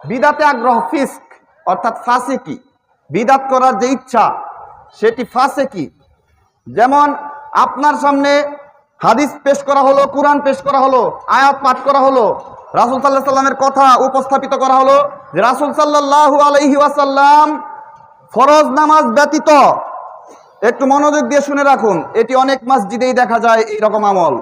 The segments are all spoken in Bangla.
বিদাতে আগ্রহ ফিস্ক অর্থাৎ ফাসিকি, বিদাত করার যে ইচ্ছা সেটি ফাসিকি। যেমন আপনার সামনে হাদিস পেশ করা হলো, কুরআন পেশ করা হলো, আয়াত পাঠ করা হলো, রাসূল সাল্লাল্লাহু আলাইহি ওয়াসাল্লামের কথা উপস্থাপিত করা হলো যে রাসূল সাল্লাল্লাহু আলাইহি ওয়াসাল্লাম ফরজ নামাজ ব্যতীত, একটু মনোযোগ দিয়ে শুনে রাখুন, এটি অনেক মসজিদেই দেখা যায় এইরকম আমল।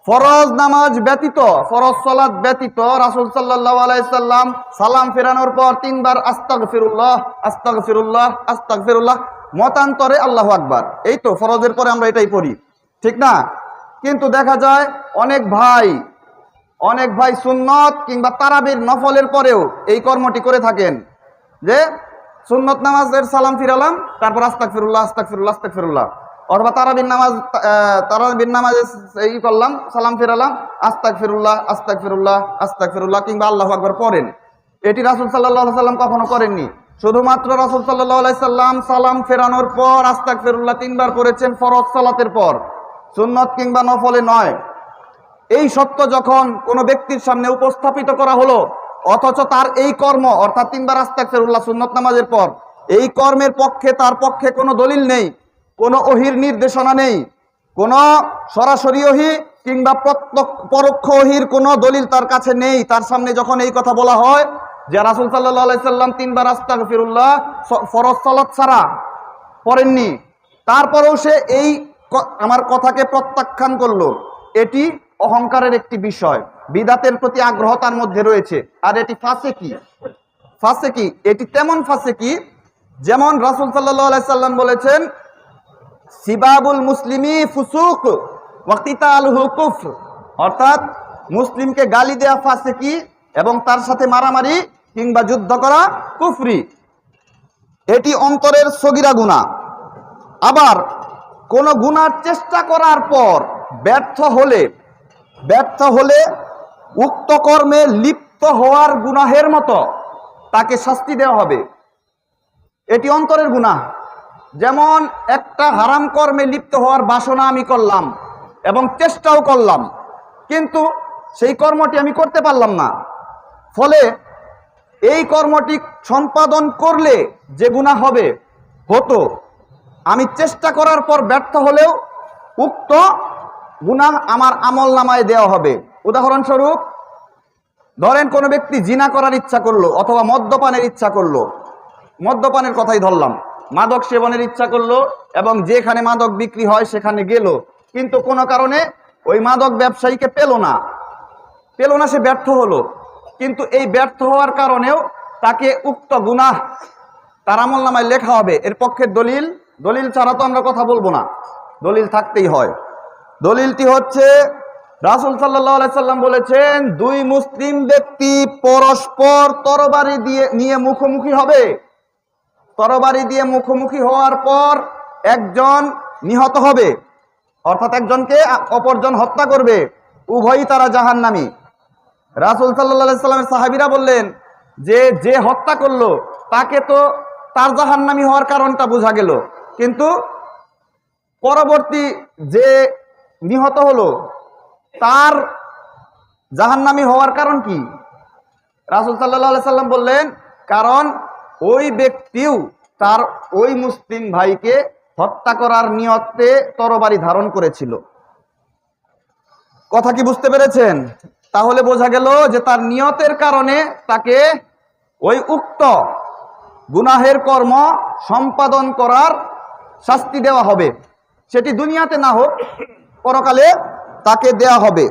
ফরজ নামাজ ব্যতীত, ফরজ সালাত ব্যতীত রাসূল সাল্লাল্লাহু আলাইহি সাল্লাম সালাম ফেরানোর পর 3 বার আস্তাগফিরুল্লাহ আস্তাগফিরুল্লাহ আস্তাগফিরুল্লাহ, মতান্তরে আল্লাহু আকবার। এই তো ফরজের পরে আমরা এটাই পড়ি, ঠিক না? কিন্তু দেখা যায় অনেক ভাই সুন্নত কিংবা তারাবির নফলের পরেও এই কর্মটি করে থাকেন যে সুন্নত নামাজের সালাম ফিরালাম, তারপর আস্তাগফিরুল্লাহ আস্তাগফিরুল্লাহ আস্তাগফিরুল্লাহ, অথবা তারাবির নামাজে এই করলাম, সালাম ফিরালাম, আস্তাগফিরুল্লাহ আস্তাগফিরুল্লাহ আস্তাগফিরুল্লাহ কিংবা আল্লাহু আকবার পড়েন। এটি রাসূল সাল্লাল্লাহু আলাইহি সাল্লাম কখনো করেননি। শুধুমাত্র রাসূল সাল্লাল্লাহু আলাইহি সাল্লাম সালাম ফেরানোর পর আস্তাগফিরুল্লাহ 3 বার করেছেন ফরজ সালাতের পর, সুন্নত কিংবা নফলে নয়। এই সত্য যখন কোনো ব্যক্তির সামনে উপস্থাপিত করা হলো, অথচ তার এই কর্ম অর্থাৎ 3 বার আস্তাগফিরুল্লাহ সুন্নত নামাজের পর, এই কর্মের পক্ষে তার পক্ষে কোনো দলিল নেই, কোনো ওহীর নির্দেশনা নেই, কোনো সরাসরি ওহী কিংবা পরোক্ষ ওহীর কোনো দলিল তার কাছে নেই, তার সামনে যখন এই কথা বলা হয় যে রাসূল সাল্লাল্লাহু আলাইহি সাল্লাম 3 বার আস্তাগফিরুল্লাহ ফরজ সালাত ছাড়া পড়েননি, তারপরেও সে এই আমার কথাকে প্রত্যাখ্যান করলো, এটি অহংকারের একটি বিষয়, বিদাতের প্রতি আগ্রহ তার মধ্যে রয়েছে। আর এটি ফাসিকি, এটি তেমন ফাসিকি যেমন রাসূল সাল্লাল্লাহু আলাইহি সাল্লাম বলেছেন সিবাবুল মুসলিমি ফুসুক ওয়া কিতালুহু কুফর, অর্থাৎ মুসলিমকে গালি দেয়া ফাসিকি এবং তার সাথে মারামারি কিংবা যুদ্ধ করা কুফরি, এটি অন্তরের সগীরা গুনাহ। আবার কোন গুনার চেষ্টা করার পর ব্যর্থ হলে উক্ত কর্মে লিপ্ত হওয়ার গুনাহের মতো তাকে শাস্তি দেওয়া হবে, এটি অন্তরের গুনাহ। যেমন একটা হারাম কর্মে লিপ্ত হওয়ার বাসনা আমি করলাম এবং চেষ্টাও করলাম, কিন্তু সেই কর্মটি আমি করতে পারলাম না, ফলে এই কর্মটি সম্পাদন করলে যে গুনাহ হতো, আমি চেষ্টা করার পর ব্যর্থ হলেও উক্ত গুনাহ আমার আমল নামায় দেওয়া হবে। উদাহরণস্বরূপ ধরেন কোনো ব্যক্তি জিনা করার ইচ্ছা করলো অথবা মদ্যপানের ইচ্ছা করলো, মদ্যপানের কথাই ধরলাম, মাদক সেবনের ইচ্ছা করলো এবং যেখানে মাদক বিক্রি হয় সেখানে গেল, কিন্তু কোনো কারণে ওই মাদক ব্যবসায়ীকে পেল না, সে ব্যর্থ হলো, কিন্তু এই ব্যর্থ হওয়ার কারণেও তাকে উক্ত গুনাহ তার আমল নামায় লেখা হবে। এর পক্ষে দলিল ছাড়া তো আমরা কথা বলবো না, দলিল থাকতেই হয়। দলিলটি হচ্ছে রাসূল সাল্লাল্লাহু আলাইহি সাল্লাম বলেছেন 2 মুসলিম ব্যক্তি পরস্পর তরবারি নিয়ে মুখোমুখি হবে, তরবারি দিয়ে মুখোমুখি হওয়ার পর একজন নিহত হবে, অর্থাৎ একজনকে অপরজন হত্যা করবে, উভয়ই তারা জাহান্নামী। রাসূল সাল্লাল্লাহু আলাইহি সাল্লামের সাহাবীরা বললেন যে হত্যা করলো তাকে তো তার জাহান্নামী হওয়ার কারণটা বোঝা গেল, কিন্তু পরবর্তী যে নিহত হলো তার জাহান্নামী হওয়ার কারণ কি? রাসূল সাল্লাল্লাহু আলাইহি সাল্লাম বললেন কারণ ওই ব্যক্তিও তার ওই মুসলিম ভাইকে হত্যা করার নিয়তে তরবারি ধারণ করেছিল। কথা কি বুঝতে পেরেছেন? তাহলে বোঝা গেল যে তার নিয়তের কারণে তাকে ওই উক্ত গুনাহের কর্ম সম্পাদন করার শাস্তি দেওয়া হবে, সেটি দুনিয়াতে না হোক পরকালে তাকে দেয়া হবে।